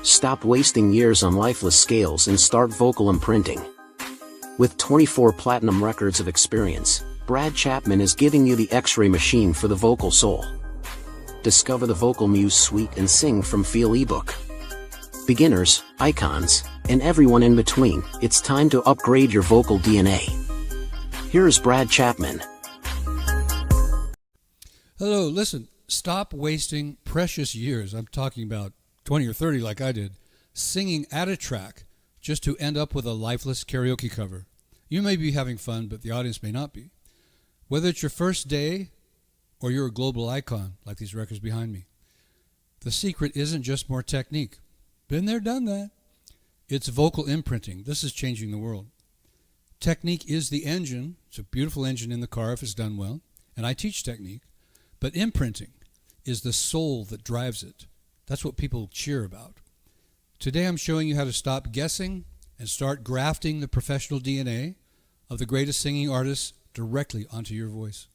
Stop wasting years on lifeless scales and start vocal imprinting. With 24 platinum records of experience, Brad Chapman is giving you the X-ray machine for the vocal soul. Discover the Vocal Muse Suite and Sing from Feel ebook. Beginners, icons, and everyone in between, it's time to upgrade your vocal DNA. Here is Brad Chapman. Hello, listen, stop wasting precious years, I'm talking about 20 or 30 like I did, singing at a track just to end up with a lifeless karaoke cover. You may be having fun, but the audience may not be. Whether it's your first day or you're a global icon like these records behind me, the secret isn't just more technique. Been there, done that. It's vocal imprinting. This is changing the world. Technique is the engine. It's a beautiful engine in the car if it's done well, and I teach technique. But imprinting is the soul that drives it. That's what people cheer about. Today I'm showing you how to stop guessing and start grafting the professional DNA of the greatest singing artists directly onto your voice,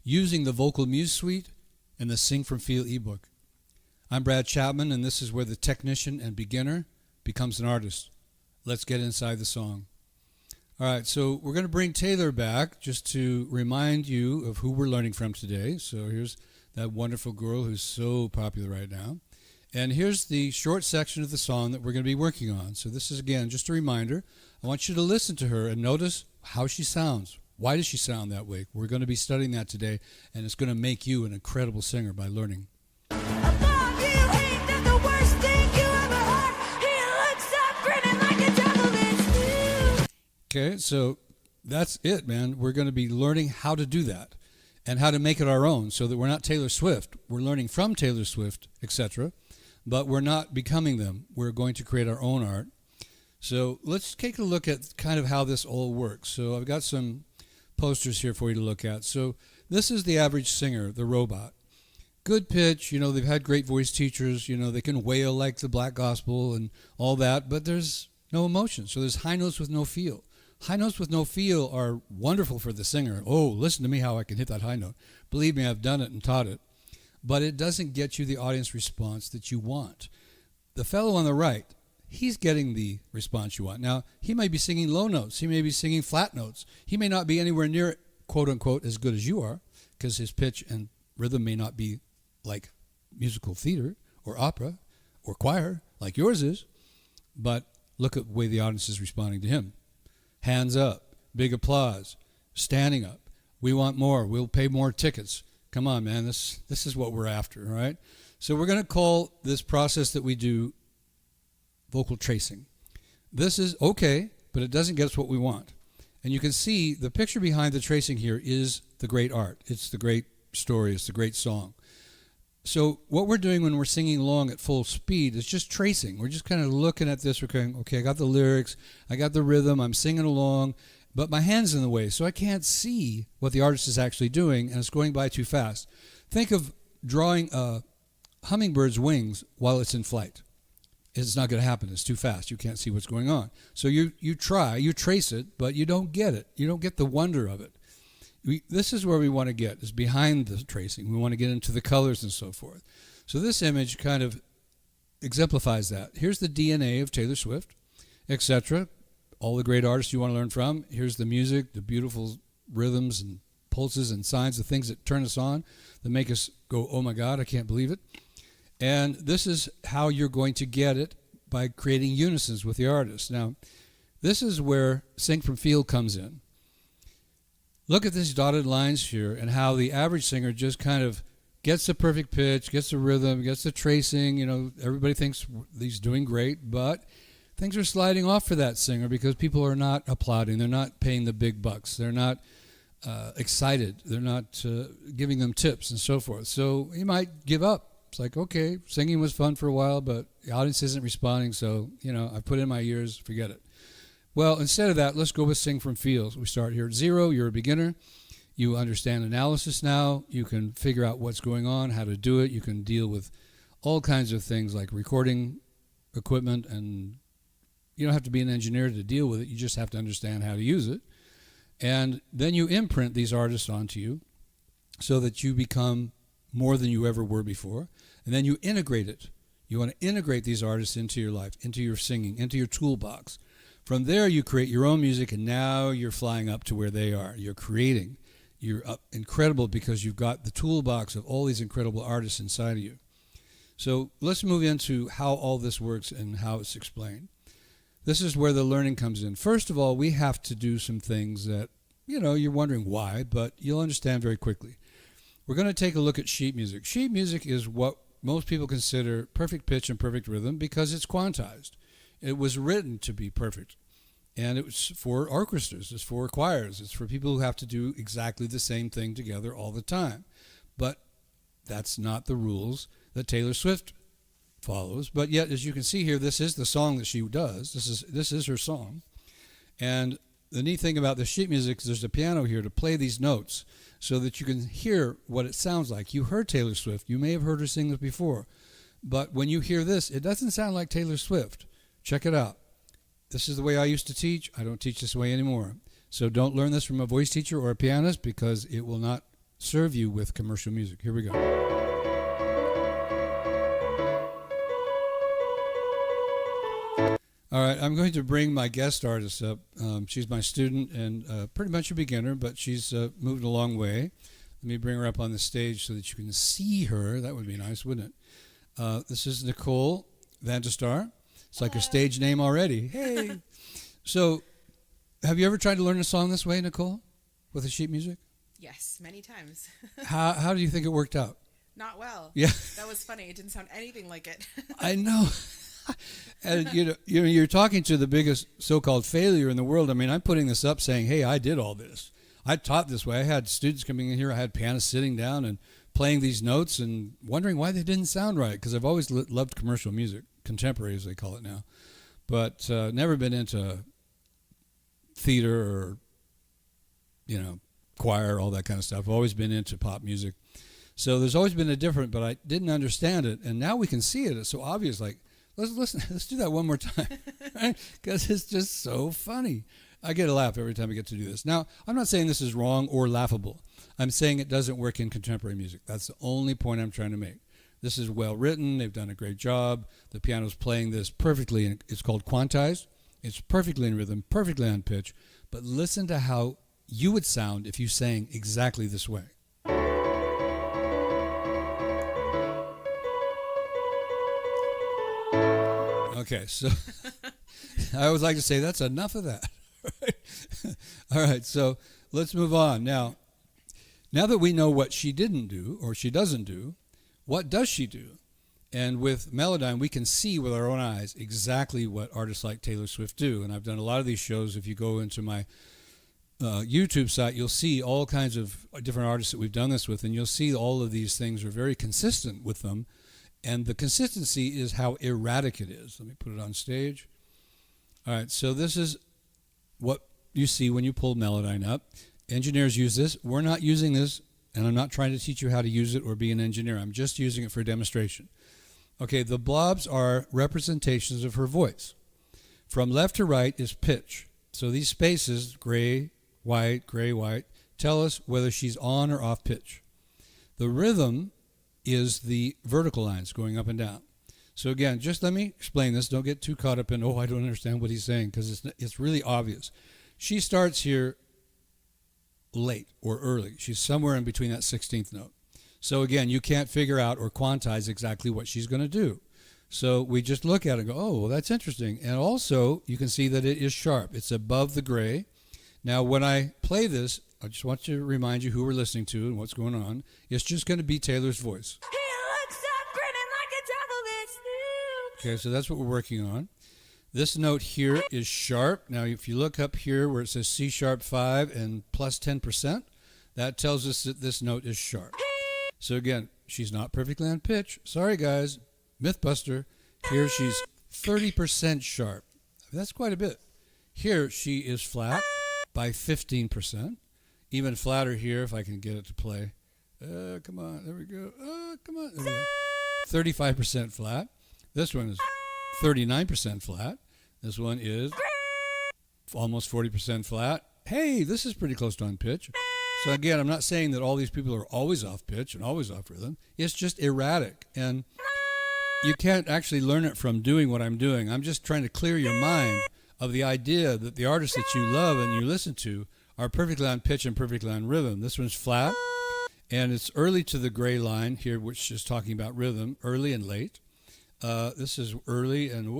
using the Vocal Muse Suite and the Sing from Feel ebook. I'm Brad Chapman, and this is where the technician and beginner becomes an artist. Let's get inside the song. All right, so we're going to bring Taylor back just to remind you of who we're learning from today. So here's that wonderful girl who's so popular right now. And here's the short section of the song that we're going to be working on. So this is, again, just a reminder. I want you to listen to her and notice how she sounds. Why does she sound that way? We're going to be studying that today, and it's going to make you an incredible singer by learning. Okay, so that's it, man. We're going to be learning how to do that and how to make it our own so that we're not Taylor Swift. We're learning from Taylor Swift, etc., but we're not becoming them. We're going to create our own art. So let's take a look at kind of how this all works. So I've got some posters here for you to look at. So this is the average singer, the robot. Good pitch, they've had great voice teachers, they can wail like the Black Gospel and all that, but there's no emotion. So there's high notes with no feel. High notes with no feel are wonderful for the singer. Oh, listen to me how I can hit that high note. Believe me, I've done it and taught it. But it doesn't get you the audience response that you want. The fellow on the right, he's getting the response you want. Now, he may be singing low notes. He may be singing flat notes. He may not be anywhere near, quote unquote, as good as you are, because his pitch and rhythm may not be like musical theater or opera or choir like yours is. But look at the way the audience is responding to him. Hands up, big applause, standing up. We want more. We'll pay more tickets. Come on, man. This is what we're after, all right? So we're going to call this process that we do vocal tracing. This is okay, but it doesn't get us what we want. And you can see the picture behind the tracing here is the great art. It's the great story. It's the great song. So what we're doing when we're singing along at full speed is just tracing. We're just kind of looking at this. We're going, okay, I got the lyrics, I got the rhythm, I'm singing along, but my hand's in the way, so I can't see what the artist is actually doing, and it's going by too fast. Think of drawing a hummingbird's wings while it's in flight. It's not going to happen. It's too fast. You can't see what's going on. So you try, you trace it, but you don't get it. You don't get the wonder of it. This is where we want to get, is behind the tracing. We want to get into the colors and so forth. So this image kind of exemplifies that. Here's the DNA of Taylor Swift, etc. All the great artists you want to learn from. Here's the music, the beautiful rhythms and pulses and signs, the things that turn us on, that make us go, oh my God, I can't believe it. And this is how you're going to get it, by creating unisons with the artist. Now, this is where Sing from Feel comes in. Look at these dotted lines here and how the average singer just kind of gets the perfect pitch, gets the rhythm, gets the tracing. Everybody thinks he's doing great, but things are sliding off for that singer because people are not applauding. They're not paying the big bucks. They're not excited. They're not giving them tips and so forth. So he might give up. It's like, okay, singing was fun for a while, but the audience isn't responding, so, I put in my years, forget it. Well, instead of that, let's go with Sing from Feels. We start here at 0. You're a beginner. You understand analysis now. You can figure out what's going on, how to do it. You can deal with all kinds of things like recording equipment, and you don't have to be an engineer to deal with it. You just have to understand how to use it. And then you imprint these artists onto you so that you become more than you ever were before. And then you integrate it. You want to integrate these artists into your life, into your singing, into your toolbox. From there, you create your own music, and now you're flying up to where they are. You're creating. You're incredible because you've got the toolbox of all these incredible artists inside of you. So let's move into how all this works and how it's explained. This is where the learning comes in. First of all, we have to do some things that, you're wondering why, but you'll understand very quickly. We're going to take a look at sheet music. Sheet music is what most people consider perfect pitch and perfect rhythm because it's quantized. It was written to be perfect. And it was for orchestras, it's for choirs, it's for people who have to do exactly the same thing together all the time. But that's not the rules that Taylor Swift follows. But yet, as you can see here, this is the song that she does. This is her song. And the neat thing about the sheet music is there's a piano here to play these notes so that you can hear what it sounds like. You heard Taylor Swift. You may have heard her sing this before. But when you hear this, it doesn't sound like Taylor Swift. Check it out. This is the way I used to teach. I don't teach this way anymore. So don't learn this from a voice teacher or a pianist because it will not serve you with commercial music. Here we go. All right, I'm going to bring my guest artist up. She's my student and pretty much a beginner, but she's moved a long way. Let me bring her up on the stage so that you can see her. That would be nice, wouldn't it? This is Nicole Vandestar. It's like a stage name already. Hey. So, have you ever tried to learn a song this way, Nicole, with the sheet music? Yes, many times. How do you think it worked out? Not well. Yeah. That was funny. It didn't sound anything like it. I know. And you're talking to the biggest so-called failure in the world. I mean, I'm putting this up saying, hey, I did all this. I taught this way. I had students coming in here. I had pianists sitting down and playing these notes and wondering why they didn't sound right because I've always loved commercial music. Contemporary, as they call it now, but never been into theater or, choir, all that kind of stuff. I've always been into pop music. So there's always been a different, but I didn't understand it, and now we can see it. It's so obvious. Like, let's do that one more time, right? Because it's just so funny. I get a laugh every time I get to do this. Now, I'm not saying this is wrong or laughable. I'm saying it doesn't work in contemporary music. That's the only point I'm trying to make. This is well written. They've done a great job. The piano's playing this perfectly. And it's called quantized. It's perfectly in rhythm, perfectly on pitch. But listen to how you would sound if you sang exactly this way. Okay, so I always like to say that's enough of that. All right, so let's move on. Now that we know what she didn't do or she doesn't do, what does she do? And with Melodyne, we can see with our own eyes exactly what artists like Taylor Swift do. And I've done a lot of these shows. If you go into my YouTube site, you'll see all kinds of different artists that we've done this with, and you'll see all of these things are very consistent with them. And the consistency is how erratic it is. Let me put it on stage. All right, so this is what you see when you pull Melodyne up. Engineers use this. We're not using this. And I'm not trying to teach you how to use it or be an engineer. I'm just using it for demonstration. Okay, the blobs are representations of her voice. From left to right is pitch. So these spaces, gray, white, tell us whether she's on or off pitch. The rhythm is the vertical lines going up and down. So again, just let me explain this. Don't get too caught up in, I don't understand what he's saying, because it's really obvious. She starts here late or early. She's somewhere in between that 16th note. So again, you can't figure out or quantize exactly what she's going to do. So we just look at it and go, well, that's interesting. And also, you can see that it is sharp. It's above the gray. Now, when I play this, I just want to remind you who we're listening to and what's going on. It's just going to be Taylor's voice. He looks up grinning like a devil is new. Okay, so that's what we're working on. This note here is sharp. Now, if you look up here where it says C sharp 5 and plus 10%, that tells us that this note is sharp. So again, she's not perfectly on pitch. Sorry, guys. Mythbuster. Here she's 30% sharp. That's quite a bit. Here she is flat by 15%. Even flatter here if I can get it to play. Come on. There we go. Come on. There we go. 35% flat. This one is 39% flat. This one is almost 40% flat. Hey, this is pretty close to on pitch. So again, I'm not saying that all these people are always off pitch and always off rhythm. It's just erratic. And you can't actually learn it from doing what I'm doing. I'm just trying to clear your mind of the idea that the artists that you love and you listen to are perfectly on pitch and perfectly on rhythm. This one's flat, and it's early to the gray line here, which is talking about rhythm, early and late. This is early and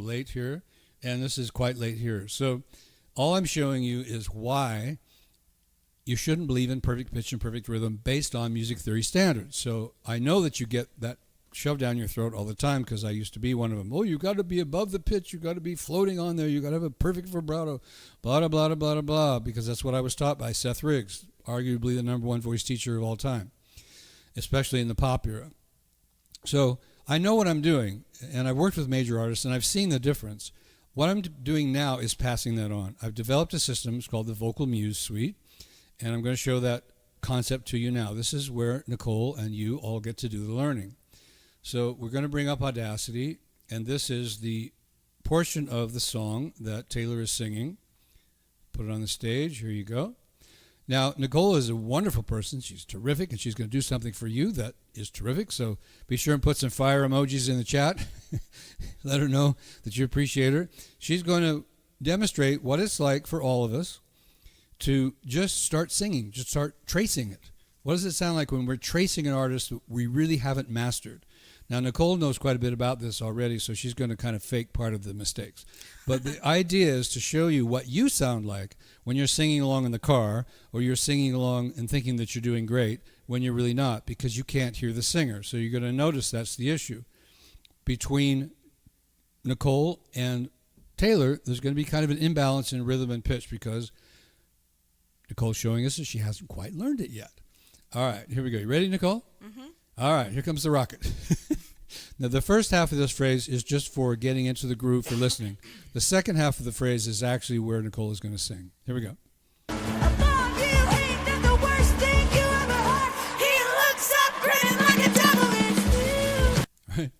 late here, and this is quite late here. So all I'm showing you is why you shouldn't believe in perfect pitch and perfect rhythm based on music theory standards. So I know that you get that shoved down your throat all the time because I used to be one of them. Oh, you got to be above the pitch. You got to be floating on there. You got to have a perfect vibrato, blah, blah, blah, blah, blah, blah, because that's what I was taught by Seth Riggs, arguably the #1 voice teacher of all time, especially in the pop era. So I know what I'm doing, and I've worked with major artists, and I've seen the difference. What I'm doing now is passing that on. I've developed a system. It's called the Vocal Muse Suite, and I'm going to show that concept to you now. This is where Nicole and you all get to do the learning. So we're going to bring up Audacity, and this is the portion of the song that Taylor is singing. Put it on the stage. Here you go. Now, Nicole is a wonderful person. She's terrific, and she's going to do something for you that is terrific. So be sure and put some fire emojis in the chat. Let her know that you appreciate her. She's going to demonstrate what it's like for all of us to just start singing, just start tracing it. What does it sound like when we're tracing an artist that we really haven't mastered? Now, Nicole knows quite a bit about this already, so she's going to kind of fake part of the mistakes. But the idea is to show you what you sound like when you're singing along in the car, or you're singing along and thinking that you're doing great when you're really not, because you can't hear the singer. So you're going to notice that's the issue. Between Nicole and Taylor, there's going to be kind of an imbalance in rhythm and pitch because Nicole's showing us that she hasn't quite learned it yet. All right, here we go. You ready, Nicole? Mm-hmm. All right, here comes the rocket. Now, the first half of this phrase is just for getting into the groove for listening. The second half of the phrase is actually where Nicole is going to sing. Here we go. Above you ain't that the worst thing you ever heard. He looks up grinning like a devil is. Right.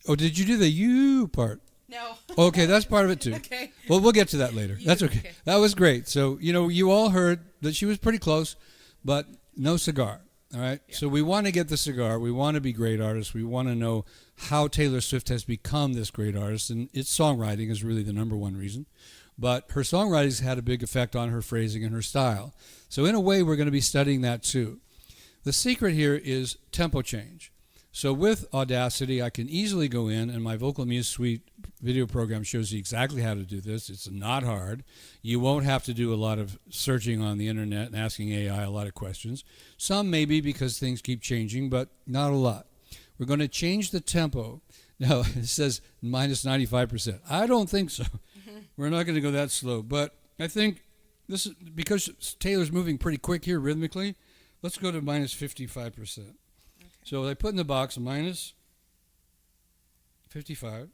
Oh, did you do the you part? No. Okay, that's part of it too. Okay. Well, we'll get to that later. That's okay. That was great. So, you all heard that she was pretty close, but no cigar. All right. Yeah. So we want to get the cigar. We want to be great artists. We want to know how Taylor Swift has become this great artist. And its songwriting is really the #1 reason. But her songwriting's had a big effect on her phrasing and her style. So in a way, we're going to be studying that too. The secret here is tempo change. So with Audacity, I can easily go in, and my Vocal Muse Suite video program shows you exactly how to do this. It's not hard. You won't have to do a lot of searching on the internet and asking AI a lot of questions. Some maybe because things keep changing, but not a lot. We're going to change the tempo. Now, it says minus 95%. I don't think so. Mm-hmm. We're not going to go that slow. But I think this is because Taylor's moving pretty quick here rhythmically. Let's go to minus 55%. So I put in the box minus 55,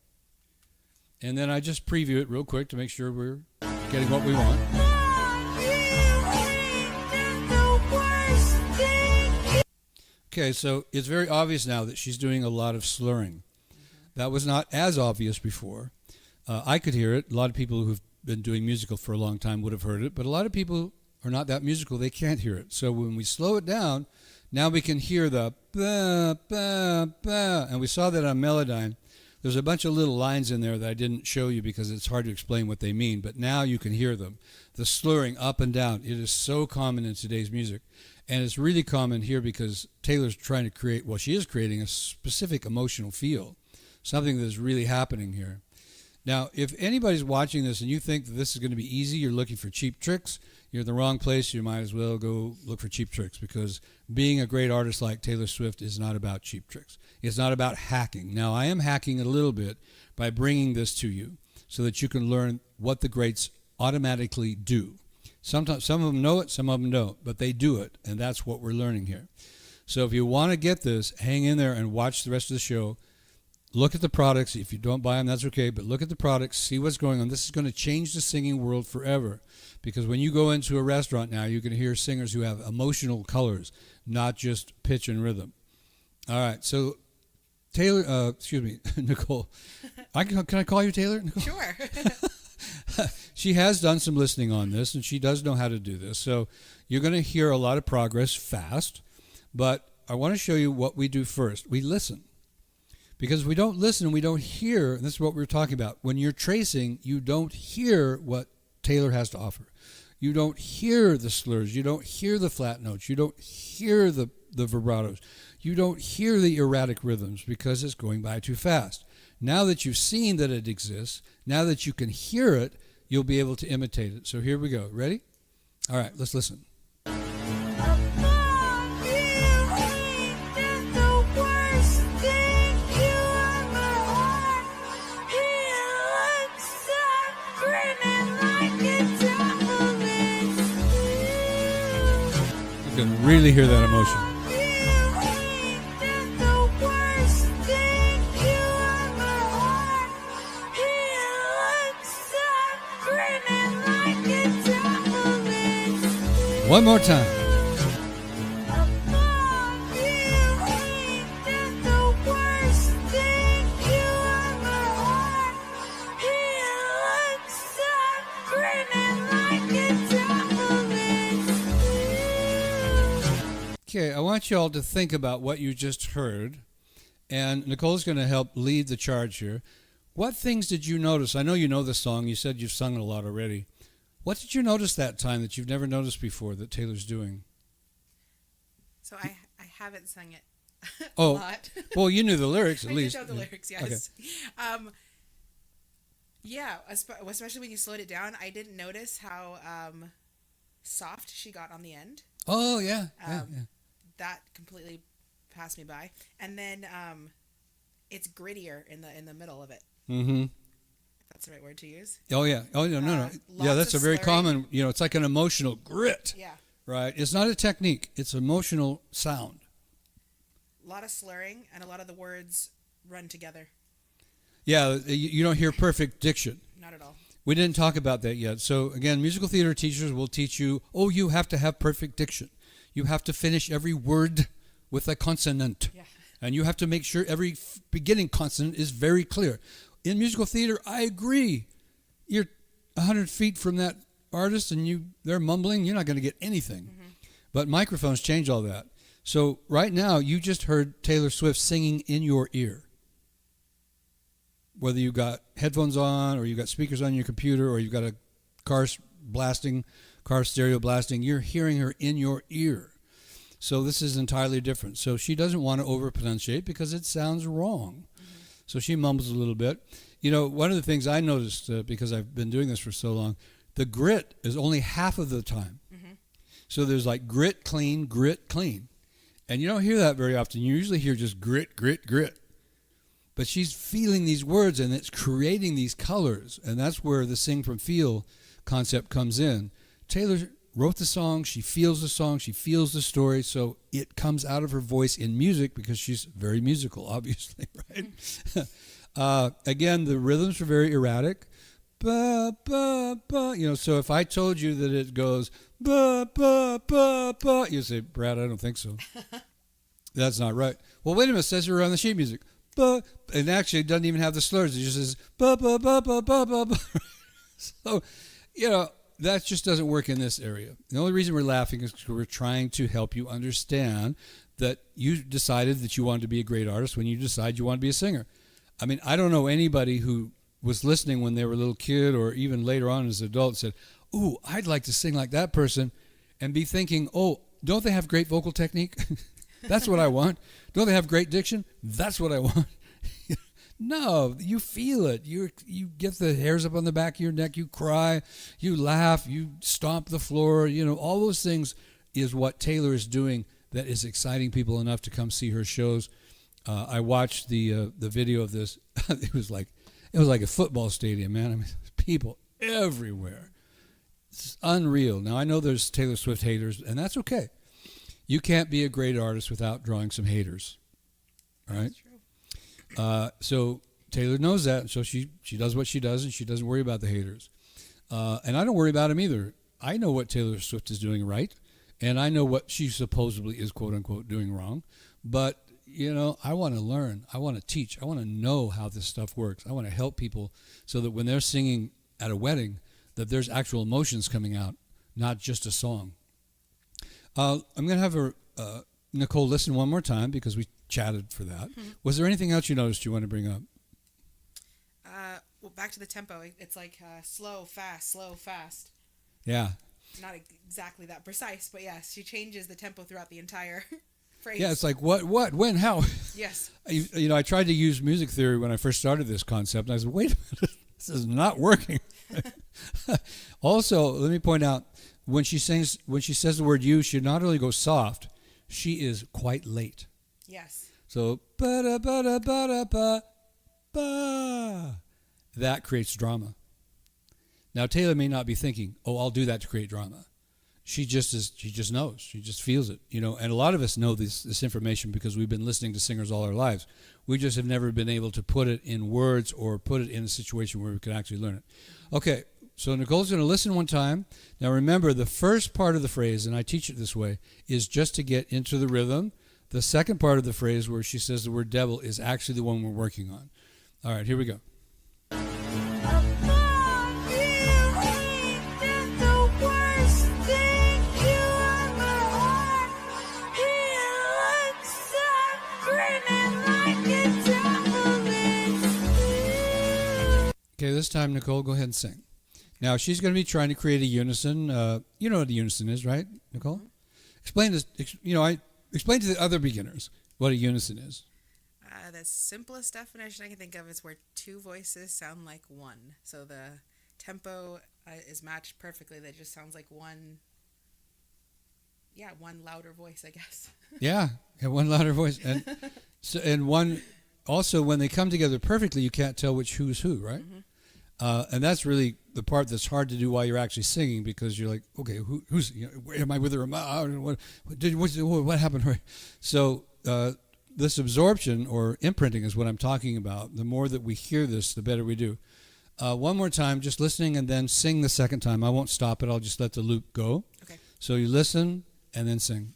and then I just preview it real quick to make sure we're getting what we want. Okay, so it's very obvious now that she's doing a lot of slurring. That was not as obvious before. I could hear it. A lot of people who've been doing musical for a long time would have heard it, but a lot of people are not that musical. They can't hear it. So when we slow it down, now we can hear the ba, ba, ba. And we saw that on Melodyne. There's a bunch of little lines in there that I didn't show you because it's hard to explain what they mean, but now you can hear them. The slurring up and down, it is so common in today's music. And it's really common here because Taylor's trying to create, well, she is creating a specific emotional feel, something that is really happening here. Now, if anybody's watching this and you think that this is going to be easy, you're looking for cheap tricks, you're in the wrong place. You might as well go look for cheap tricks because being a great artist like Taylor Swift is not about cheap tricks. It's not about hacking. Now, I am hacking a little bit by bringing this to you so that you can learn what the greats automatically do. Sometimes some of them know it, some of them don't, but they do it, and that's what we're learning here. So if you want to get this, hang in there and watch the rest of the show. Look at the products. If you don't buy them, that's okay, but look at the products, see what's going on. This is going to change the singing world forever because when you go into a restaurant now, you can hear singers who have emotional colors, not just pitch and rhythm. All right, so Taylor, Nicole. Can I call you Taylor? Nicole? Sure. she has done some listening on this, and she does know how to do this. So you're going to hear a lot of progress fast, but I want to show you what we do first. We listen. Because if we don't listen, we don't hear, and this is what we were talking about. When you're tracing, you don't hear what Taylor has to offer. You don't hear the slurs. You don't hear the flat notes. You don't hear the vibratos. You don't hear the erratic rhythms because it's going by too fast. Now that you've seen that it exists, now that you can hear it, you'll be able to imitate it. So here we go. Ready? All right, let's listen. You can really hear that emotion. One more time. Okay, I want you all to think about what you just heard, and Nicole's going to help lead the charge here. What things did you notice? I know you know the song. You said you've sung it a lot already. What did you notice that time that you've never noticed before that Taylor's doing? So I haven't sung it a Oh, lot. well, you knew the lyrics at I least. did know the lyrics, yes. Okay. Yeah, especially when you slowed it down, I didn't notice how soft she got on the end. Oh, yeah. That completely passed me by. And then it's grittier in the middle of it. Mm-hmm. If that's the right word to use. Oh, yeah. Oh, no. Yeah, that's a very common, it's like an emotional grit. Yeah. Right? It's not a technique. It's emotional sound. A lot of slurring, and a lot of the words run together. Yeah, you don't hear perfect diction. Not at all. We didn't talk about that yet. So, again, musical theater teachers will teach you, you have to have perfect diction. You have to finish every word with a consonant. Yeah. And you have to make sure every beginning consonant is very clear. In musical theater, I agree. You're 100 feet from that artist and they're mumbling, you're not going to get anything. Mm-hmm. But microphones change all that. So right now, you just heard Taylor Swift singing in your ear. Whether you got headphones on, or you got speakers on your computer, or you've got a car stereo blasting, you're hearing her in your ear. So this is entirely different. So she doesn't want to over-pronunciate because it sounds wrong. Mm-hmm. So she mumbles a little bit. One of the things I noticed, because I've been doing this for so long, the grit is only half of the time. Mm-hmm. So there's like grit, clean. And you don't hear that very often. You usually hear just grit. But she's feeling these words, and it's creating these colors. And that's where the sing from feel concept comes in. Taylor wrote the song. She feels the song. She feels the story. So it comes out of her voice in music because she's very musical, obviously, right? Again, the rhythms are very erratic. Ba, ba, ba. So if I told you that it goes ba, ba, ba, ba, you say, Brad, I don't think so. That's not right. Well, wait a minute. It says here on the sheet music. Ba, and actually it doesn't even have the slurs. It just says ba ba ba ba ba ba ba. So, that just doesn't work in this area. The only reason we're laughing is because we're trying to help you understand that you decided that you wanted to be a great artist when you decide you want to be a singer. I mean, I don't know anybody who was listening when they were a little kid or even later on as an adult said, "Ooh, I'd like to sing like that person," and be thinking, "Oh, don't they have great vocal technique?" That's what I want. Don't they have great diction? That's what I want. No, you feel it. You get the hairs up on the back of your neck. You cry. You laugh. You stomp the floor. All those things is what Taylor is doing that is exciting people enough to come see her shows. I watched the video of this. It was like a football stadium, man. I mean, people everywhere. It's unreal. Now, I know there's Taylor Swift haters, and that's okay. You can't be a great artist without drawing some haters, all right? That's true. So Taylor knows that, so she does what she does, and she doesn't worry about the haters. And I don't worry about them either. I know what Taylor Swift is doing right, and I know what she supposedly is, quote-unquote, doing wrong. But, I want to learn. I want to teach. I want to know how this stuff works. I want to help people so that when they're singing at a wedding, that there's actual emotions coming out, not just a song. I'm going to have Nicole listen one more time because we chatted for that. Mm-hmm. Was there anything else you noticed you want to bring up? Well, back to the tempo. It's like slow, fast. Yeah. Not exactly that precise, but yes, she changes the tempo throughout the entire phrase. Yeah, it's like what, when, how. Yes. I tried to use music theory when I first started this concept, and I said, wait a minute, this is not working. Also, let me point out, when she says the word you, she not only goes soft, she is quite late. Yes. So, ba-da-ba-da-ba-da-ba, ba. That creates drama. Now, Taylor may not be thinking, oh, I'll do that to create drama. She just knows. She just feels it, and a lot of us know this information because we've been listening to singers all our lives. We just have never been able to put it in words or put it in a situation where we can actually learn it. Okay, so Nicole's going to listen one time. Now, remember, the first part of the phrase, and I teach it this way, is just to get into the rhythm. The second part of the phrase where she says the word devil is actually the one we're working on. All right, here we go. Okay, this time, Nicole, go ahead and sing. Now, she's going to be trying to create a unison. You know what a unison is, right, Nicole? Mm-hmm. Explain this. Explain to the other beginners what a unison is. The simplest definition I can think of is where two voices sound like one. So the tempo is matched perfectly. That just sounds like one louder voice, I guess. Yeah, one louder voice. And one, also, when they come together perfectly, you can't tell who's who, right? Mm-hmm. And that's really the part that's hard to do while you're actually singing, because you're like, okay, who's, am I with her? What happened? So this absorption or imprinting is what I'm talking about. The more that we hear this, the better we do. One more time, just listening, and then sing the second time. I won't stop it. I'll just let the loop go. Okay. So you listen and then sing.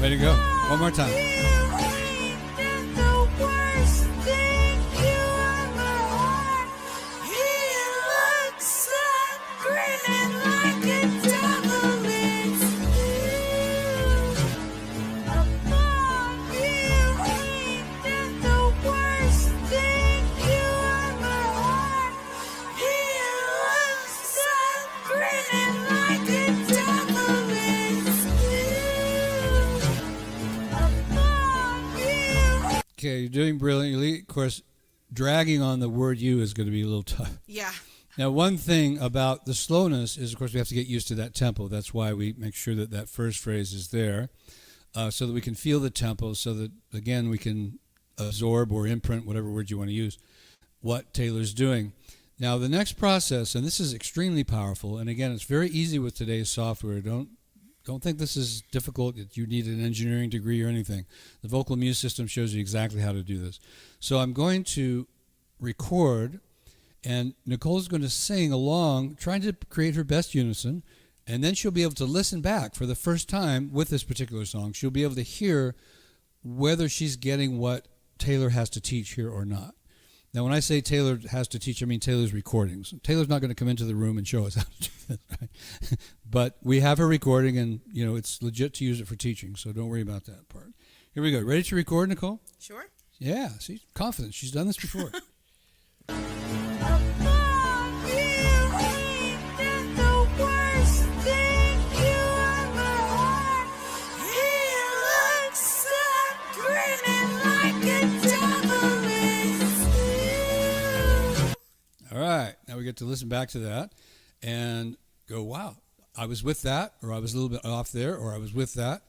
Way to go. One more time. Okay, you're doing brilliantly. Of course, dragging on the word you is going to be a little tough. Yeah. Now, one thing about the slowness is, of course, we have to get used to that tempo. That's why we make sure that that first phrase is there, so that we can feel the tempo, so that, again, we can absorb or imprint, whatever word you want to use, what Taylor's doing. Now, the next process, and this is extremely powerful, and again, it's very easy with today's software. Don't think this is difficult, that you need an engineering degree or anything. The Vocal Muse system shows you exactly how to do this. So I'm going to record, and Nicole's going to sing along, trying to create her best unison, and then she'll be able to listen back for the first time with this particular song. She'll be able to hear whether she's getting what Taylor has to teach here or not. Now, when I say Taylor has to teach, I mean Taylor's recordings. Taylor's not going to come into the room and show us how to do this, right? But we have her recording, and it's legit to use it for teaching, so don't worry about that part. Here we go. Ready to record, Nicole? Sure. Yeah, she's confident. She's done this before. All right, now we get to listen back to that and go, wow, I was with that, or I was a little bit off there, or I was with that.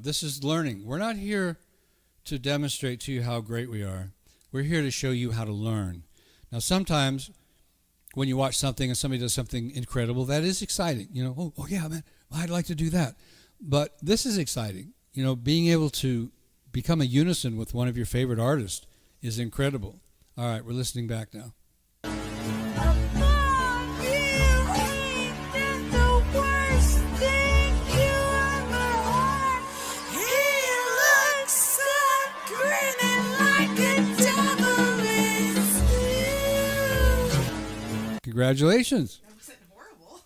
This is learning. We're not here to demonstrate to you how great we are. We're here to show you how to learn. Now, sometimes when you watch something and somebody does something incredible, that is exciting. You know, oh yeah, man, I'd like to do that. But this is exciting. You know, being able to become a unison with one of your favorite artists is incredible. All right, we're listening back now. Congratulations. That wasn't horrible.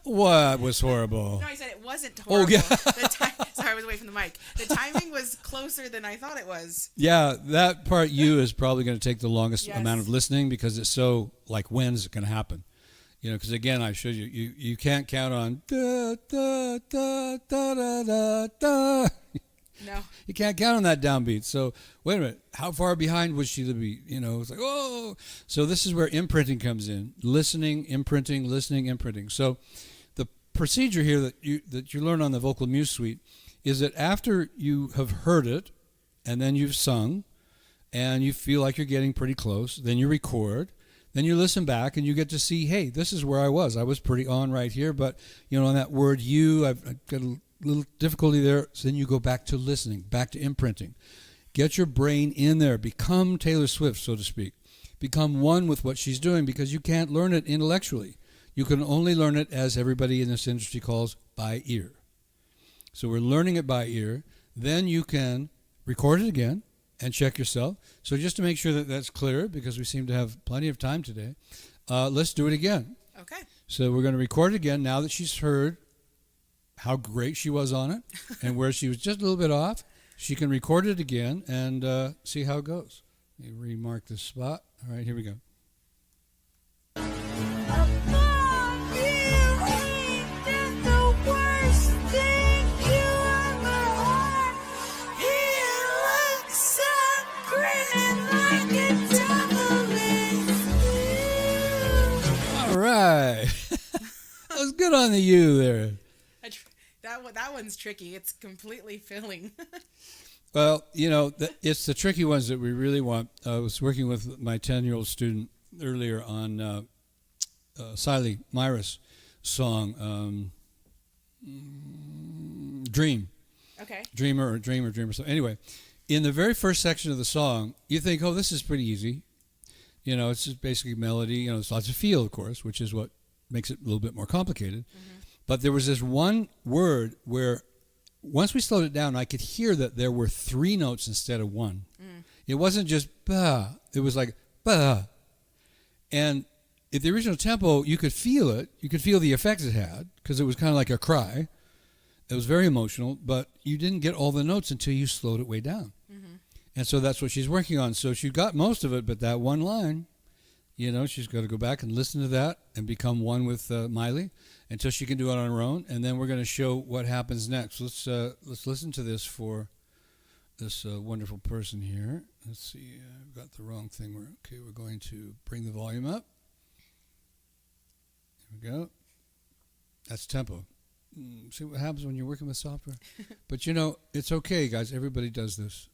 What was horrible? No, I said it wasn't horrible. Oh, yeah. Sorry, I was away from the mic. The timing was closer than I thought it was. Yeah, that part you is probably going to take the longest Yes. amount of listening because it's so like, when's it going to happen? You know, because again, I showed you, you can't count on da, da, da, da, da, da, da. No. You can't count on that downbeat. So wait a minute, how far behind would she be? You know, it's like, oh. So this is where imprinting comes in. Listening, imprinting, listening, imprinting. So the procedure here that you learn on the Vocal Muse Suite is that after you have heard it and then you've sung and you feel like you're getting pretty close, then you record, then you listen back and you get to see, hey, this is where I was. I was pretty on right here, but you know, on that word you, I've got a little difficulty there. So then you go back to listening, back to imprinting. Get your brain in there. Become Taylor Swift, so to speak. Become one with what she's doing because you can't learn it intellectually. You can only learn it, as everybody in this industry calls, by ear. So we're learning it by ear. Then you can record it again and check yourself. So just to make sure that that's clear, because we seem to have plenty of time today, let's do it again. Okay. So we're going to record it again now that she's heard how great she was on it and where she was just a little bit off. She can record it again and see how it goes. Let me remark this spot. All right, here we go. All right. That was good on the you there. That one's tricky. It's completely filling. Well, you know, it's the tricky ones that we really want. I was working with my 10-year-old student earlier on Siley Myra's song, Dream. Okay. Dreamer. So anyway, in the very first section of the song, you think, oh, this is pretty easy. You know, it's just basically melody. You know, there's lots of feel, of course, which is what makes it a little bit more complicated. Mm-hmm. But there was this one word where once we slowed it down, I could hear that there were 3 notes instead of 1. Mm. It wasn't just ba. It was like ba. And at the original tempo, you could feel it. You could feel the effects it had because it was kind of like a cry. It was very emotional, but you didn't get all the notes until you slowed it way down. Mm-hmm. And so that's what she's working on. So she got most of it, but that one line, you know, she's got to go back and listen to that and become one with Miley until she can do it on her own. And then we're going to show what happens next. Let's listen to this for this wonderful person here. Let's see. I've got the wrong thing. We're going to bring the volume up. There we go. That's tempo. See what happens when you're working with software. But, you know, it's okay, guys. Everybody does this.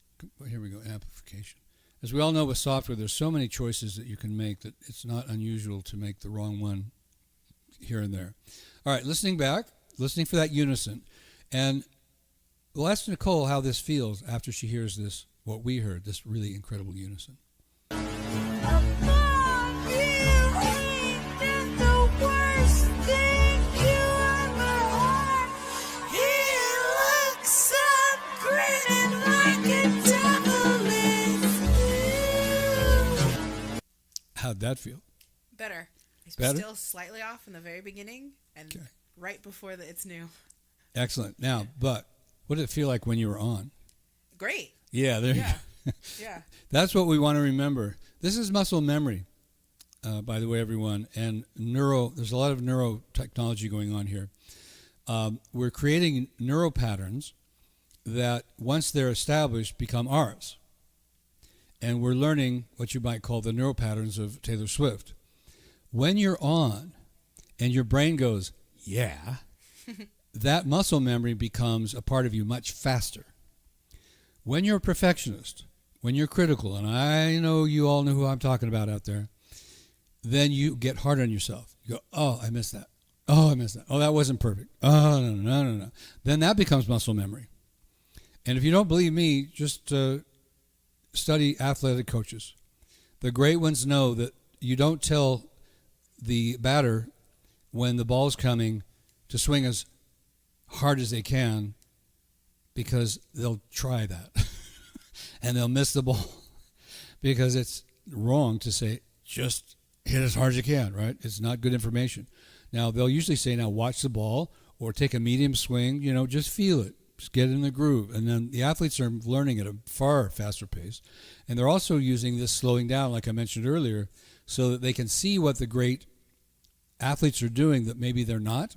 Here we go, amplification. As we all know with software, there's so many choices that you can make that it's not unusual to make the wrong one here and there. All right, listening back, listening for that unison. And we'll ask Nicole how this feels after she hears this, what we heard, this really incredible unison. How'd that feel? Better. It's Better? still slightly off in the very beginning and right before it's new. Excellent. Now, but what did it feel like when you were on? Great. Yeah, there you go. Yeah. That's what we want to remember. This is muscle memory, by the way, everyone. And there's a lot of neurotechnology going on here. We're creating neural patterns that, once they're established, become ours. And we're learning what you might call the neural patterns of Taylor Swift. When you're on and your brain goes, yeah, that muscle memory becomes a part of you much faster. When you're a perfectionist, when you're critical, and I know you all know who I'm talking about out there, then you get hard on yourself. You go, oh, I missed that. Oh, I missed that. Oh, that wasn't perfect. Oh, no. Then that becomes muscle memory. And if you don't believe me, just study athletic coaches. The great ones know that you don't tell the batter when the ball's coming to swing as hard as they can, because they'll try that and they'll miss the ball because it's wrong to say just hit as hard as you can, right? It's not good information. Now, they'll usually say, now watch the ball or take a medium swing, just feel it. Just get in the groove. And then the athletes are learning at a far faster pace. And they're also using this slowing down, like I mentioned earlier, so that they can see what the great athletes are doing that maybe they're not.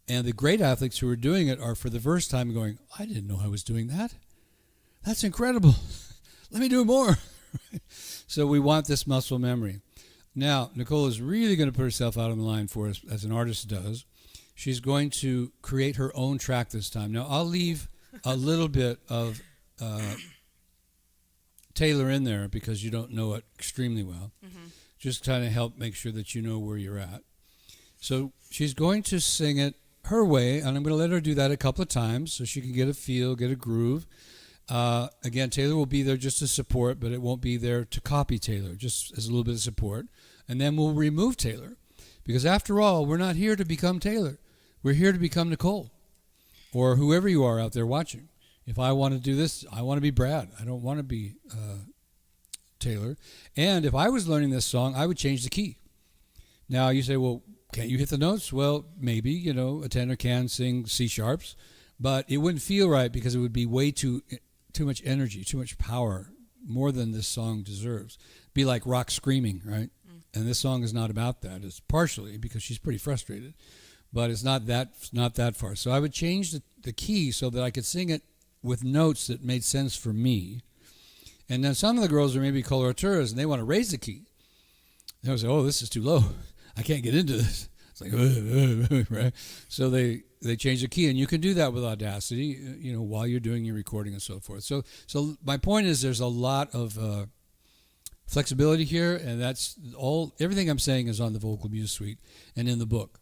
And the great athletes who are doing it are for the first time going, I didn't know I was doing that. That's incredible. Let me do it more. So we want this muscle memory. Now, Nicole is really going to put herself out on the line for us, as an artist does. She's going to create her own track this time. Now, I'll leave a little bit of Taylor in there because you don't know it extremely well. Mm-hmm. Just kind of help make sure that you know where you're at. So she's going to sing it her way, and I'm going to let her do that a couple of times so she can get a feel, get a groove. Again, Taylor will be there just to support, but it won't be there to copy Taylor, just as a little bit of support. And then we'll remove Taylor, because after all, we're not here to become Taylor. We're here to become Nicole, or whoever you are out there watching. If I want to do this, I want to be Brad. I don't want to be Taylor. And if I was learning this song, I would change the key. Now, you say, well, can't you hit the notes? Well, maybe, a tenor can sing C sharps, but it wouldn't feel right because it would be way too much energy, too much power, more than this song deserves. Be like rock screaming, right? And this song is not about that. It's partially because she's pretty frustrated, but it's not that far. So I would change the key so that I could sing it with notes that made sense for me. And then some of the girls are maybe coloraturas and they want to raise the key. They'll say, oh, this is too low. I can't get into this. It's like, right? So they change the key, and you can do that with Audacity, while you're doing your recording and so forth. So my point is, there's a lot of flexibility here, and that's all. Everything I'm saying is on the Vocal Muse Suite and in the book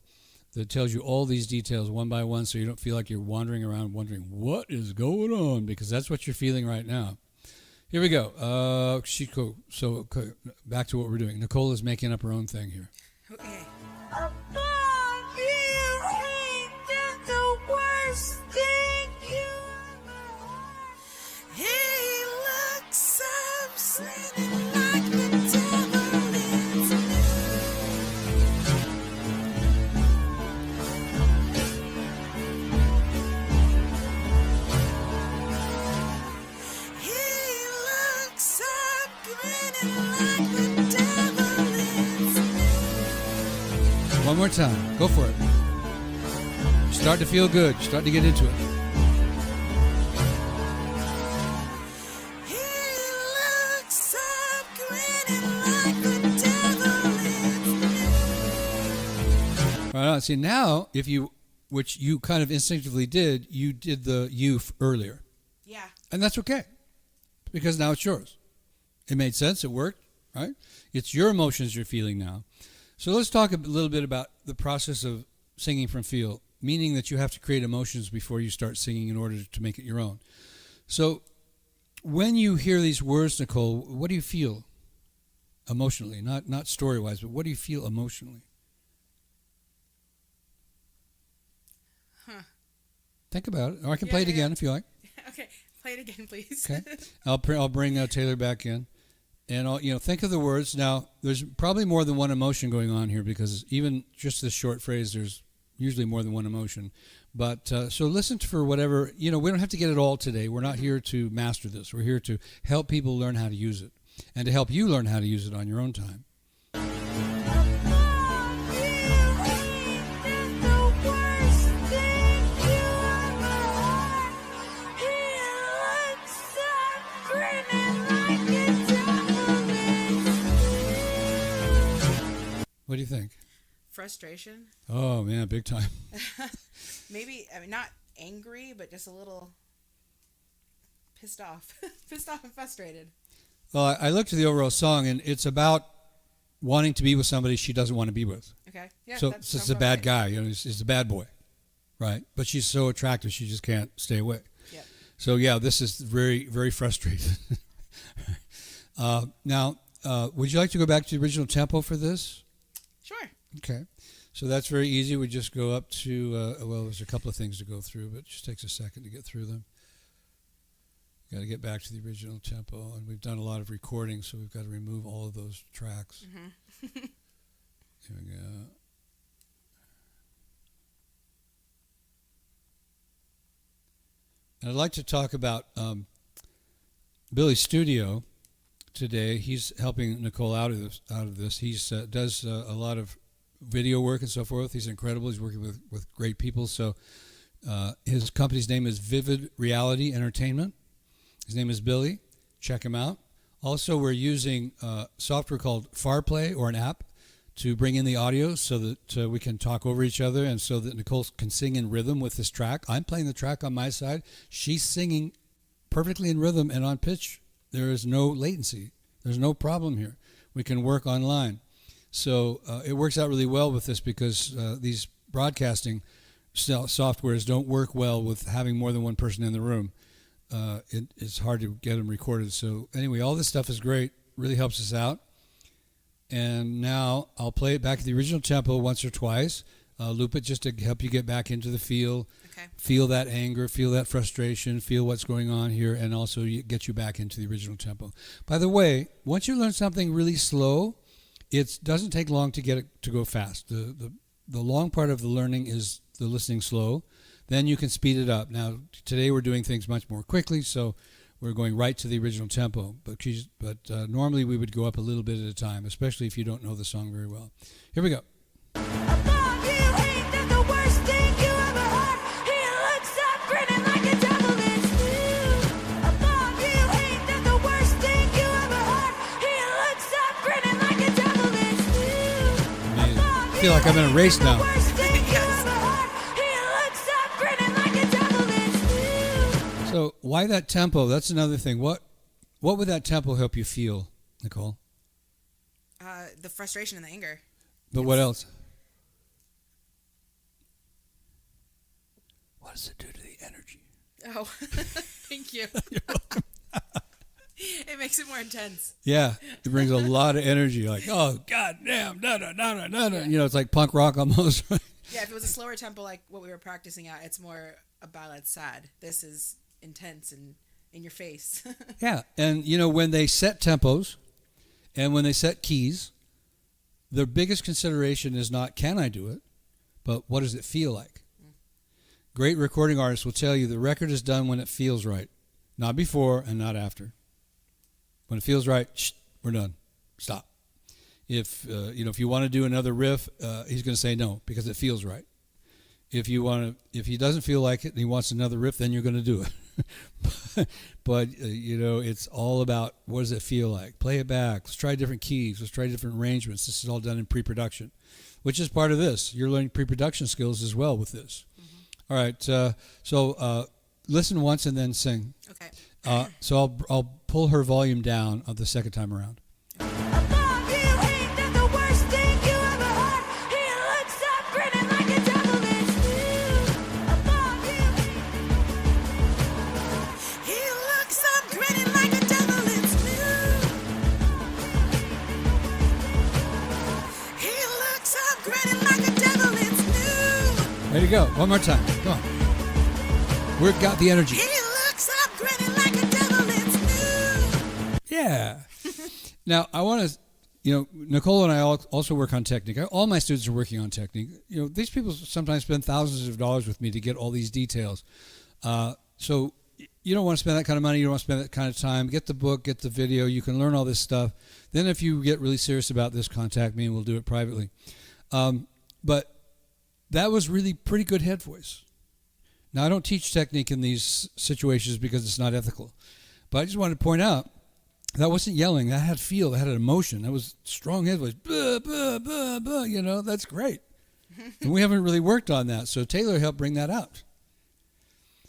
that tells you all these details one by one, so you don't feel like you're wandering around wondering what is going on, because that's what you're feeling right now. Here we go. So back to what we're doing. Nicole is making up her own thing here. Okay. Above you, hate is the worst thing you ever heard. He looks up, singing like the devil is He looks up, grinning like the devil is One more time. Go for it. You start to feel good. You start to get into it. He looks up, grinning like the devil is Right on. See, now, which you kind of instinctively did, you did the you earlier. Yeah. And that's okay, because now it's yours. It made sense. It worked, right? It's your emotions you're feeling now. So let's talk a little bit about the process of singing from feel, meaning that you have to create emotions before you start singing in order to make it your own. So when you hear these words, Nicole, what do you feel emotionally? Not story-wise, but what do you feel emotionally? Think about it. Or I can play it again if you like. Okay, play it again, please. Okay. I'll bring Taylor back in. And I'll, think of the words. Now, there's probably more than one emotion going on here, because even just this short phrase, there's usually more than one emotion. But so listen for whatever, we don't have to get it all today. We're not here to master this. We're here to help people learn how to use it, and to help you learn how to use it on your own time. Above you, hate is the worst thing you ever heard. He looks up, grinning like the devil is What do you think? Frustration. Oh, man, big time. Maybe, not angry, but just a little pissed off. Pissed off and frustrated. Well, I looked at the overall song, and it's about wanting to be with somebody she doesn't want to be with. Okay. Yeah. So that it's sounds a about bad right. guy. He's a bad boy, right? But she's so attractive, she just can't stay away. Yeah. So yeah, this is very, very frustrating. Now, would you like to go back to the original tempo for this? Sure. Okay. So that's very easy. We just go up to, well, there's a couple of things to go through, but it just takes a second to get through them. Got to get back to the original tempo, and we've done a lot of recording, so we've got to remove all of those tracks. Here we go. And I'd like to talk about Billy's studio today. He's helping Nicole out of this. He's does a lot of video work and so forth. He's incredible. He's working with great people. So his company's name is Vivid Reality Entertainment. His name is Billy. Check him out. Also, we're using software called FarPlay, or an app, to bring in the audio so that we can talk over each other, and so that Nicole can sing in rhythm with this track. I'm playing the track on my side. She's singing perfectly in rhythm and on pitch. There is no latency. There's no problem here. We can work online. So it works out really well with this, because these broadcasting softwares don't work well with having more than one person in the room. It's hard to get them recorded. So anyway, all this stuff is great. Really helps us out. And now I'll play it back at the original tempo once or twice. Loop it just to help you get back into the feel. Okay. Feel that anger, feel that frustration, feel what's going on here, and also get you back into the original tempo. By the way, once you learn something really slow, it doesn't take long to get it to go fast. The long part of the learning is the listening slow. Then you can speed it up. Now, today we're doing things much more quickly, so we're going right to the original tempo. But normally we would go up a little bit at a time, especially if you don't know the song very well. Here we go. I thought you ain't that the worst thing you ever heard. He looks up grinning like a devil is you. I thought you ain't that the worst thing you ever heard. He looks up grinning like a devil is you. Amazing. I feel like I'm in a race now. Worst thing you ever heard. He looks up grinning like a devil is you. So why that tempo? That's another thing. What would that tempo help you feel, Nicole? The frustration and the anger. But what else? What does it do to the energy? Oh, thank you. It makes it more intense. Yeah, it brings a lot of energy. Like, oh, god damn, da da da da da da. You know, it's like punk rock almost. Yeah, if it was a slower tempo like what we were practicing at, it's more a ballad sad. This is intense and in your face. Yeah, and you know, when they set tempos and when they set keys, their biggest consideration is not can I do it, but what does it feel like? Great recording artists will tell you the record is done when it feels right, not before and not after. When it feels right, we're done. Stop. If you want to do another riff, he's going to say no because it feels right. If he doesn't feel like it and he wants another riff, then you're going to do it. but it's all about what does it feel like. Play it back. Let's try different keys. Let's try different arrangements. This is all done in pre-production, which is part of this. You're learning pre-production skills as well with this. Mm-hmm. All right. So listen once and then sing. Okay. So I'll pull her volume down the second time around. I thought you ain't that the worst thing you ever heard. He looks up grinning like a devil is you. I thought you. He looks up grinning like a devil is you. He looks up grinning like a devil is you. Ready to go. One more time. Come on. We've got the energy. He looks up grinning like a devil is you. Yeah. Now, I want to, Nicole and I also work on technique. All my students are working on technique. These people sometimes spend thousands of dollars with me to get all these details. So you don't want to spend that kind of money. You don't want to spend that kind of time. Get the book, get the video. You can learn all this stuff. Then if you get really serious about this, contact me and we'll do it privately. But that was really pretty good head voice. Now, I don't teach technique in these situations because it's not ethical. But I just wanted to point out, that wasn't yelling. That had feel. That had an emotion. That was strong head voice. Buh, buh, buh, buh, that's great. And we haven't really worked on that. So Taylor helped bring that out.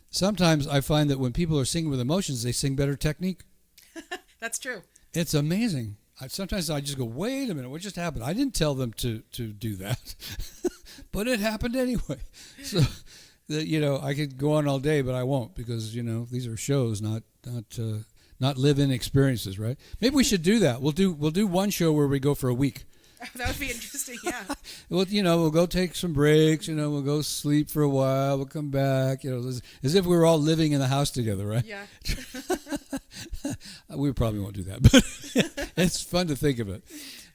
Sometimes I find that when people are singing with emotions, they sing better technique. That's true. It's amazing. Sometimes I just go, wait a minute, what just happened? I didn't tell them to do that, but it happened anyway. So, I could go on all day, but I won't because these are shows, not live-in experiences, right? Maybe we should do that. We'll do one show where we go for a week. That would be interesting, yeah. Well, we'll go take some breaks. We'll go sleep for a while. We'll come back. As if we were all living in the house together, right? Yeah. We probably won't do that, but it's fun to think of it.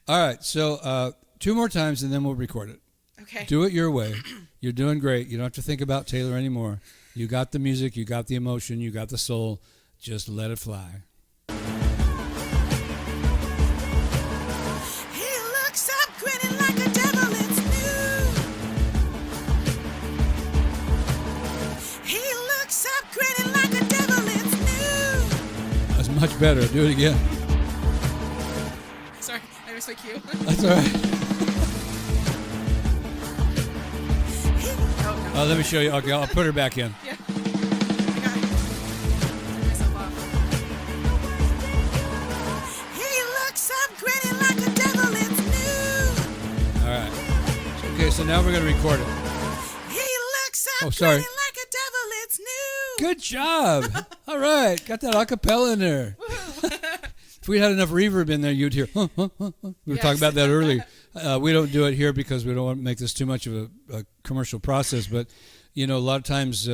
All right, so 2 more times and then we'll record it. Okay. Do it your way. You're doing great. You don't have to think about Taylor anymore. You got the music. You got the emotion. You got the soul. Just let it fly. Much better. Do it again. Sorry, I missed my cue. That's all right. Oh, no. Let me show you. Okay, I'll put her back in. Yeah. I got it. Turn myself off. He looks up grinning like a devil, it's new. All right. Okay, so now we're going to record it. He looks up sorry. grinning like a devil, it's new. Good job. All right. Got that a cappella in there. If we had enough reverb in there, you'd hear, huh, huh, huh, huh. We were talking about that earlier. We don't do it here because we don't want to make this too much of a commercial process. But, a lot of times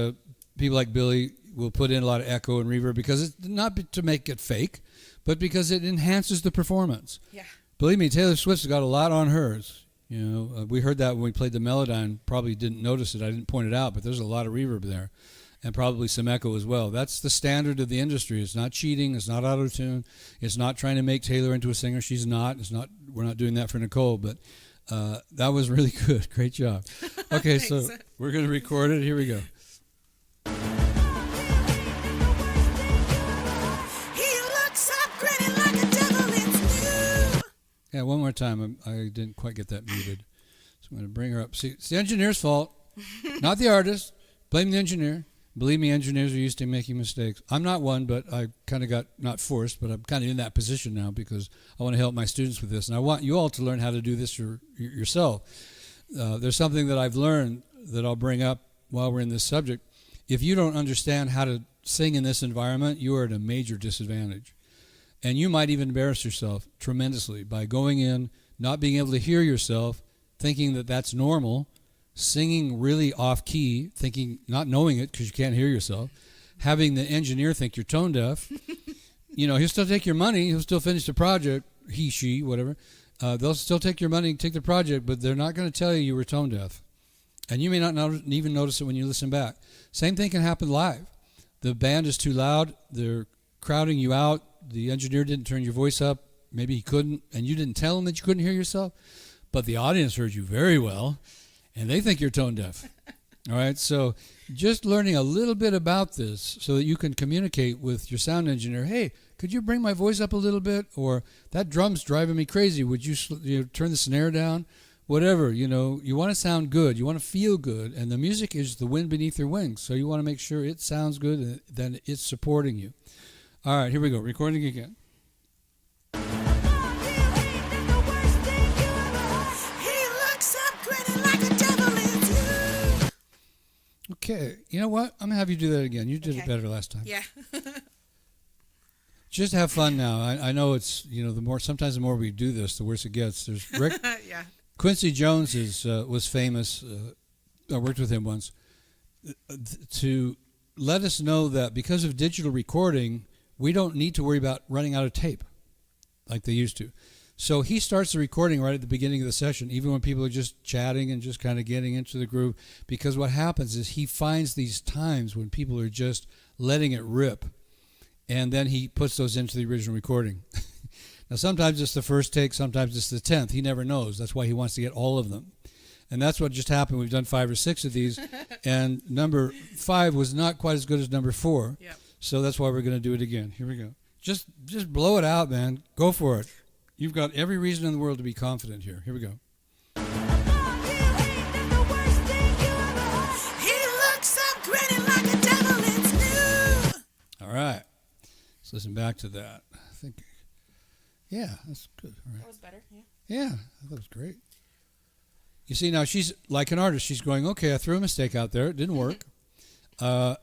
people like Billy will put in a lot of echo and reverb because it's not to make it fake, but because it enhances the performance. Yeah. Believe me, Taylor Swift's got a lot on hers. We heard that when we played the Melodyne. Probably didn't notice it. I didn't point it out, but there's a lot of reverb there. And probably some echo as well. That's the standard of the industry. It's not cheating. It's not auto-tune. It's not trying to make Taylor into a singer. She's not. We're not doing that for Nicole. But that was really good. Great job. Okay, so we're going to record it. Here we go. He looks up grinning like a devil, it's new. Yeah, one more time. I didn't quite get that muted. So I'm going to bring her up. See, it's the engineer's fault, not the artist. Blame the engineer. Believe me, engineers are used to making mistakes. I'm not one, but I kind of got, not forced, but I'm kind of in that position now because I want to help my students with this. And I want you all to learn how to do this yourself. There's something that I've learned that I'll bring up while we're in this subject. If you don't understand how to sing in this environment, you are at a major disadvantage. And you might even embarrass yourself tremendously by going in, not being able to hear yourself, thinking that that's normal, singing really off key, not knowing it because you can't hear yourself, having the engineer think you're tone deaf. He'll still take your money, he'll still finish the project, he, she, whatever. They'll still take your money and take the project, but they're not going to tell you were tone deaf. And you may not even notice it when you listen back. Same thing can happen live. The band is too loud, they're crowding you out, the engineer didn't turn your voice up, maybe he couldn't, and you didn't tell him that you couldn't hear yourself, but the audience heard you very well. And they think you're tone deaf. All right, so just learning a little bit about this so that you can communicate with your sound engineer. Hey, could you bring my voice up a little bit? Or that drum's driving me crazy. Would you turn the snare down? Whatever, you want to sound good. You want to feel good. And the music is the wind beneath your wings. So you want to make sure it sounds good and then it's supporting you. All right, here we go. Recording again. Okay, you know what? I'm going to have you do that again. You did it better last time. Yeah. Just have fun now. I know it's, sometimes the more we do this, the worse it gets. There's Rick. Yeah. Quincy Jones was famous. I worked with him once to let us know that because of digital recording, we don't need to worry about running out of tape like they used to. So he starts the recording right at the beginning of the session, even when people are just chatting and just kind of getting into the groove, because what happens is he finds these times when people are just letting it rip, and then he puts those into the original recording. Now, sometimes it's the first take, sometimes it's the 10th. He never knows. That's why he wants to get all of them. And that's what just happened. We've done 5 or 6 of these, and number 5 was not quite as good as number 4. Yep. So that's why we're going to do it again. Here we go. Just blow it out, man. Go for it. You've got every reason in the world to be confident here. Here we go. He looks up grinning like a devil, it's new. All right. Let's listen back to that. I think Yeah, that's good. All right. That was better. Yeah. Yeah, I thought it was great. You see, now she's like an artist. She's going, okay, I threw a mistake out there. It didn't work. But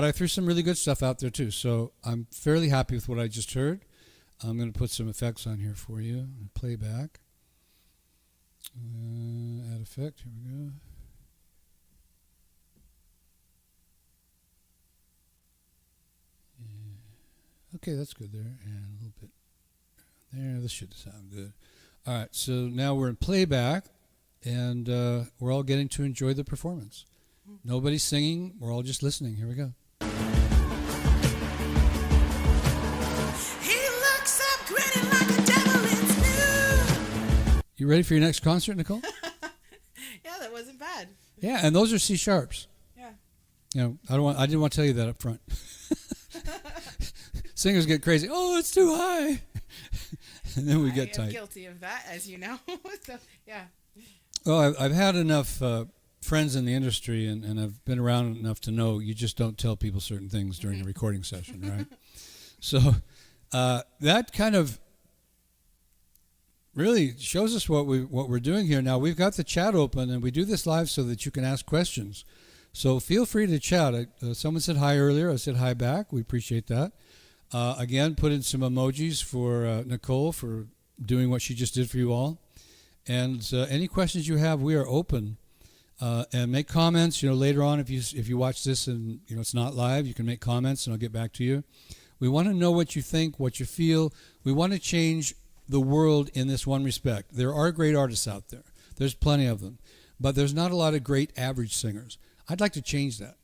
I threw some really good stuff out there, too. So I'm fairly happy with what I just heard. I'm going to put some effects on here for you. Playback. Add effect. Here we go. Yeah. Okay, that's good there. And a little bit there. This should sound good. All right, so now we're in playback, and we're all getting to enjoy the performance. Nobody's singing. We're all just listening. Here we go. He looks up grinning like a devil. It's new. You ready for your next concert, Nicole? Yeah, that wasn't bad. Yeah, and those are C sharps. Yeah. You know, I didn't want to tell you that up front. Singers get crazy. Oh, it's too high. And then we get tight. I'm guilty of that, as you know. So, yeah. Oh, I've had enough friends in the industry, and I've been around enough to know you just don't tell people certain things during a recording session, right? So that kind of really shows us what we're doing here. Now, we've got the chat open, and we do this live so that you can ask questions. So feel free to chat. Someone said hi earlier. I said hi back. We appreciate that. Again, put in some emojis for Nicole for doing what she just did for you all. And any questions you have, we are open. And make comments. You know, later on, if you watch this and it's not live, you can make comments, and I'll get back to you. We want to know what you think, what you feel. We want to change the world in this one respect. There are great artists out there. There's plenty of them, but there's not a lot of great average singers. I'd like to change that.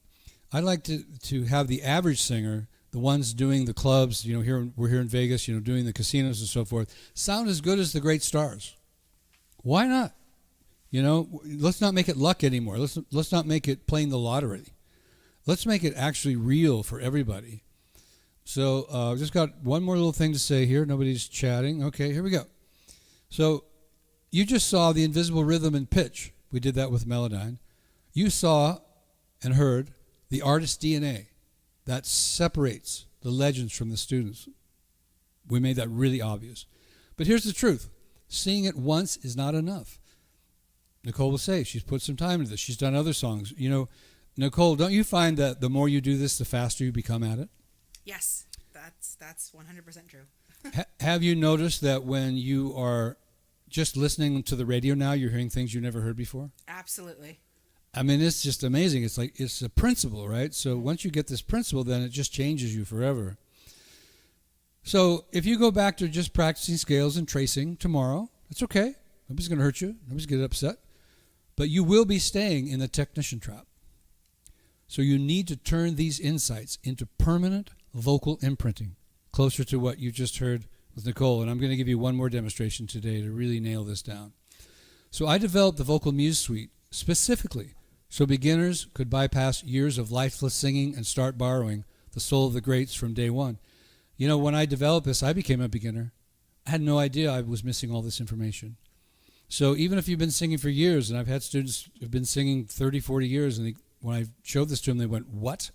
I'd like to have the average singer, the ones doing the clubs, we're here in Vegas, doing the casinos and so forth, sound as good as the great stars. Why not? Let's not make it luck anymore. Let's not make it playing the lottery. Let's make it actually real for everybody. So I've just got one more little thing to say here. Nobody's chatting. Okay, here we go. So you just saw the invisible rhythm and pitch. We did that with Melodyne. You saw and heard the artist DNA that separates the legends from the students. We made that really obvious. But here's the truth. Seeing it once is not enough. Nicole will say she's put some time into this. She's done other songs. Nicole, don't you find that the more you do this, the faster you become at it? Yes, that's 100% true. Have you noticed that when you are just listening to the radio now, you're hearing things you never heard before? Absolutely. I mean, it's just amazing. It's a principle, right? So once you get this principle, then it just changes you forever. So if you go back to just practicing scales and tracing tomorrow, that's okay. Nobody's going to hurt you. Nobody's going to get upset. But you will be staying in the technician trap. So you need to turn these insights into permanent vocal imprinting, closer to what you just heard with Nicole. And I'm going to give you one more demonstration today to really nail this down. So I developed the Vocal Muse Suite specifically so beginners could bypass years of lifeless singing and start borrowing the soul of the greats from day one. When I developed this, I became a beginner. I had no idea I was missing all this information. So even if you've been singing for years, and I've had students who've been singing 30, 40 years, and when I showed this to them, they went, "What?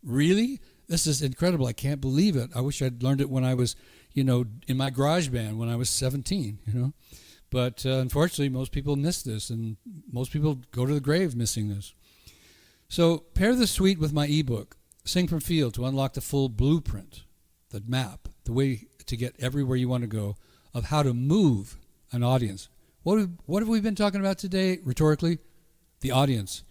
Really? This is incredible. I can't believe it. I wish I'd learned it when I was, in my garage band when I was 17, But unfortunately, most people miss this, and most people go to the grave missing this. So pair the suite with my ebook, Sing from Field, to unlock the full blueprint, the map, the way to get everywhere you want to go, of how to move an audience. What have we been talking about today, rhetorically? The audience.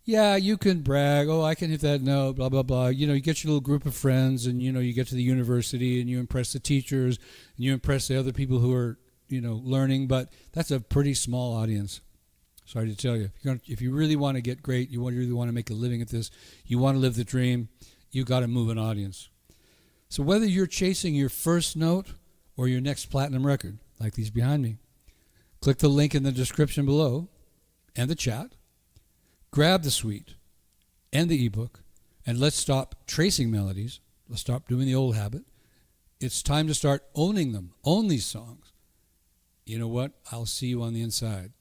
Yeah, you can brag. Oh, I can hit that note, blah, blah, blah. You get your little group of friends, and, you get to the university, and you impress the teachers, and you impress the other people who are, learning. But that's a pretty small audience. Sorry to tell you. If you really want to get great, you really want to make a living at this, you want to live the dream, you got to move an audience. So whether you're chasing your first note or your next platinum record, like these behind me, click the link in the description below and the chat. Grab the suite and the ebook, and let's stop tracing melodies. Let's stop doing the old habit. It's time to start owning them. Own these songs. You know what? I'll see you on the inside.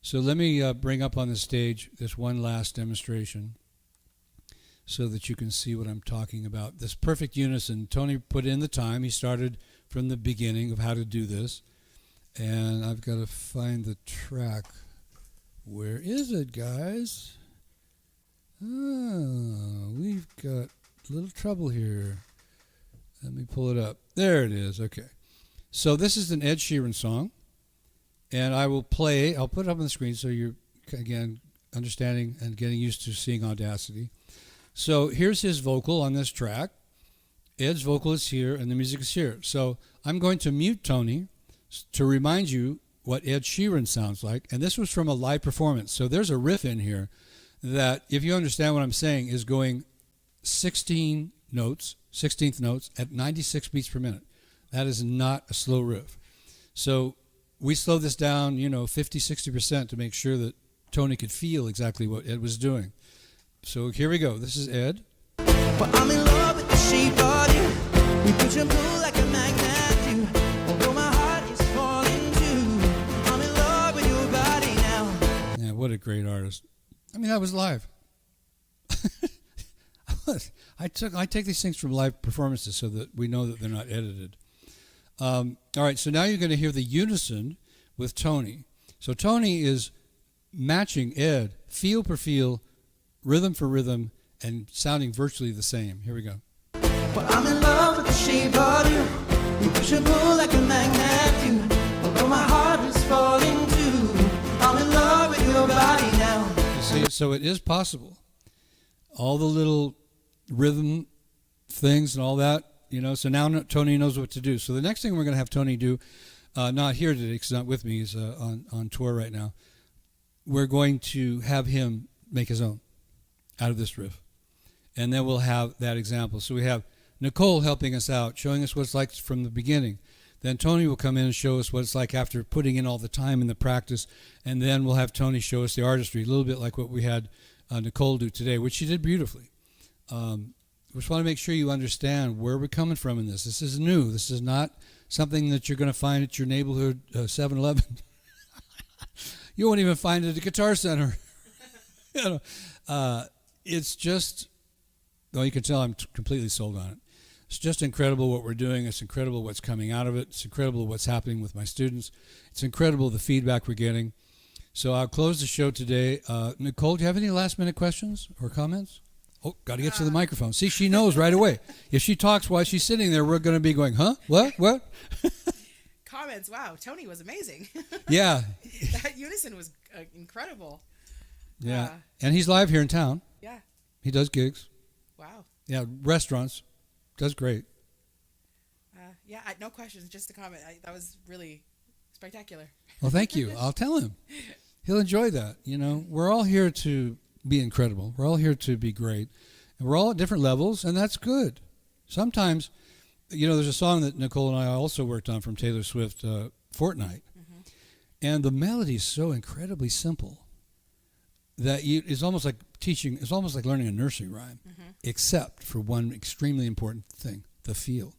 So let me bring up on the stage this one last demonstration so that you can see what I'm talking about. This perfect unison. Tony put in the time. He started from the beginning of how to do this. And I've got to find the track. Where is it, guys? We've got a little trouble here. Let me pull it up. There it is. Okay. So this is an Ed Sheeran song. And I'll put it up on the screen so you're, again, understanding and getting used to seeing Audacity. So here's his vocal on this track. Ed's vocal is here and the music is here. So I'm going to mute Tony to remind you what Ed Sheeran sounds like. And this was from a live performance. So there's a riff in here that, if you understand what I'm saying, is going 16th notes at 96 beats per minute. That is not a slow riff. So we slowed this down, 50, 60% to make sure that Tony could feel exactly what Ed was doing. So here we go. This is Ed. But I'm in love with the shape of you. We push and pull like a magnet do. Although my heart is falling too. I'm in love with your body now. Yeah, what a great artist. I mean, that was live. I take these things from live performances so that we know that they're not edited. All right, so now you're going to hear the unison with Tony. So Tony is matching Ed, feel per feel, rhythm for rhythm, and sounding virtually the same. Here we go. But I'm in love with the shape of you. We push and pull like a magnet do. Although my heart is falling too. I'm in love with your body now. You see, so it is possible. All the little rhythm things and all that, so now Tony knows what to do. So the next thing we're going to have Tony do, not here today because he's not with me, he's on tour right now. We're going to have him make his own out of this riff. And then we'll have that example. So we have Nicole helping us out, showing us what it's like from the beginning. Then Tony will come in and show us what it's like after putting in all the time in the practice. And then we'll have Tony show us the artistry, a little bit like what we had Nicole do today, which she did beautifully. We just want to make sure you understand where we're coming from in this. This is new. This is not something that you're going to find at your neighborhood 7-Eleven. You won't even find it at a Guitar Center. It's just, well, you can tell I'm completely sold on it. It's just incredible what we're doing. It's incredible what's coming out of it. It's incredible what's happening with my students. It's incredible the feedback we're getting. So I'll close the show today. Nicole, do you have any last-minute questions or comments? Oh, got to get to the microphone. See, she knows right away. If she talks while she's sitting there, we're going to be going, huh? What? Comments. Wow, Tony was amazing. Yeah. That unison was incredible. Yeah. And he's live here in town. Yeah. He does gigs. Wow. Yeah, restaurants. Does great. Yeah, no questions, just a comment. That was really spectacular. Well, thank you. I'll tell him. He'll enjoy that. We're all here to be incredible. We're all here to be great. And we're all at different levels, and that's good. Sometimes, there's a song that Nicole and I also worked on from Taylor Swift, Fortnite. Mm-hmm. And the melody is so incredibly simple that it's almost like learning a nursery rhyme, mm-hmm. except for one extremely important thing, the feel.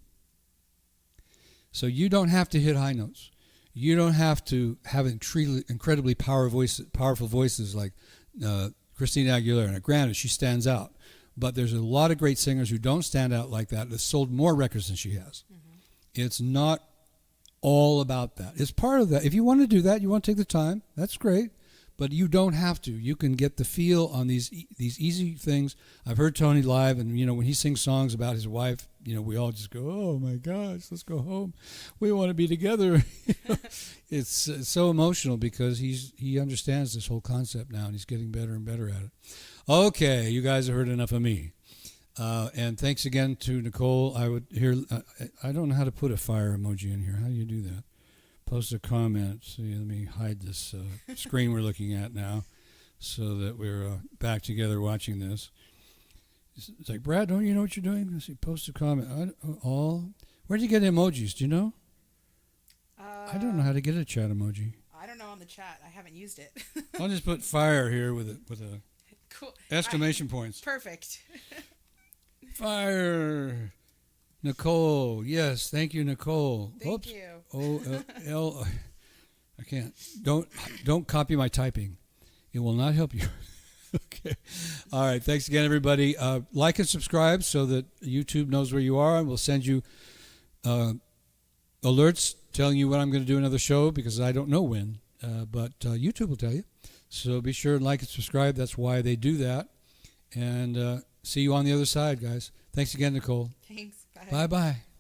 So you don't have to hit high notes. You don't have to have incredibly powerful voices like Christina Aguilera. Now, granted, she stands out, but there's a lot of great singers who don't stand out like that. That sold more records than she has. Mm-hmm. It's not all about that. It's part of that. If you want to do that, you want to take the time. That's great, but you don't have to. You can get the feel on these easy things. I've heard Tony live, and when he sings songs about his wife, we all just go, "Oh my gosh, let's go home. We want to be together." It's so emotional because he understands this whole concept now, and he's getting better and better at it. Okay, you guys have heard enough of me, and thanks again to Nicole. I don't know how to put a fire emoji in here. How do you do that? Post a comment. See, let me hide this screen we're looking at now, so that we're back together watching this. It's like, Brad, don't you know what you're doing? Let's see, post a comment. Where'd you get emojis? Do you know? I don't know how to get a chat emoji. I don't know on the chat. I haven't used it. I'll just put fire here with a cool exclamation points. Perfect. Fire. Nicole. Yes, thank you, Nicole. Thank you. O-L. I can't. Don't copy my typing. It will not help you. Okay. All right. Thanks again, everybody. Like and subscribe so that YouTube knows where you are, and we'll send you alerts telling you when I'm going to do another show, because I don't know when, but YouTube will tell you. So be sure and like and subscribe. That's why they do that. And see you on the other side, guys. Thanks again, Nicole. Thanks. Bye. Bye-bye.